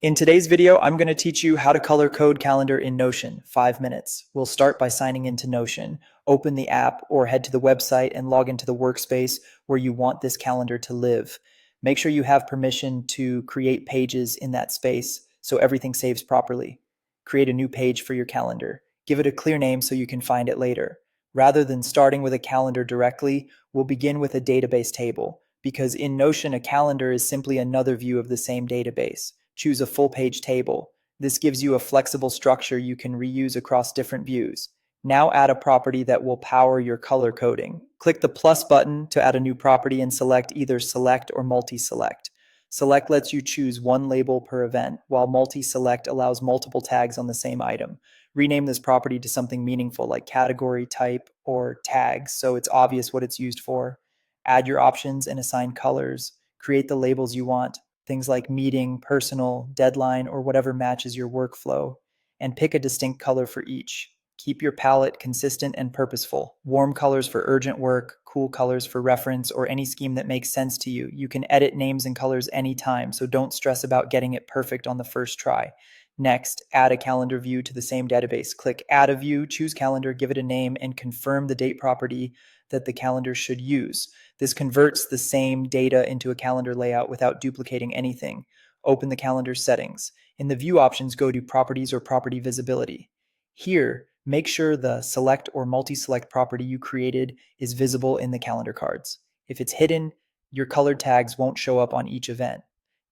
In today's video, I'm going to teach you how to color code calendar in Notion, 5 minutes. We'll start by signing into Notion. Open the app or head to the website and log into the workspace where you want this calendar to live. Make sure you have permission to create pages in that space so everything saves properly. Create a new page for your calendar. Give it a clear name so you can find it later. Rather than starting with a calendar directly, we'll begin with a database table, because in Notion, a calendar is simply another view of the same database. Choose a full-page table. This gives you a flexible structure you can reuse across different views. Now add a property that will power your color coding. Click the plus button to add a new property and select either select or multi-select. Select lets you choose one label per event, while multi-select allows multiple tags on the same item. Rename this property to something meaningful like category, type, or tags so it's obvious what it's used for. Add your options and assign colors. Create the labels you want, things like meeting, personal, deadline, or whatever matches your workflow, and pick a distinct color for each. Keep your palette consistent and purposeful. Warm colors for urgent work, cool colors for reference, or any scheme that makes sense to you. You can edit names and colors anytime, so don't stress about getting it perfect on the first try. Next, add a calendar view to the same database. Click Add a View, choose Calendar, give it a name, and confirm the date property that the calendar should use. This converts the same data into a calendar layout without duplicating anything. Open the calendar settings. In the View options, go to Properties or Property Visibility. Here, make sure the select or multi-select property you created is visible in the calendar cards. If it's hidden, your colored tags won't show up on each event.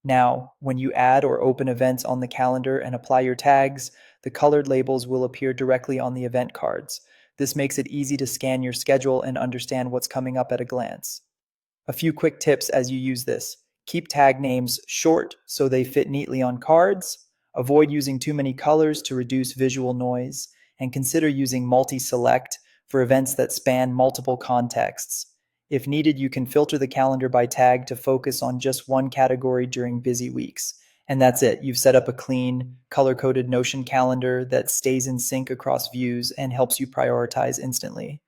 Now, when you add or open events on the calendar and apply your tags, the colored labels will appear directly on the event cards. This makes it easy to scan your schedule and understand what's coming up at a glance. A few quick tips as you use this. Keep tag names short so they fit neatly on cards. Avoid using too many colors to reduce visual noise. And consider using multi-select for events that span multiple contexts. If needed, you can filter the calendar by tag to focus on just one category during busy weeks. And that's it. You've set up a clean, color-coded Notion calendar that stays in sync across views and helps you prioritize instantly.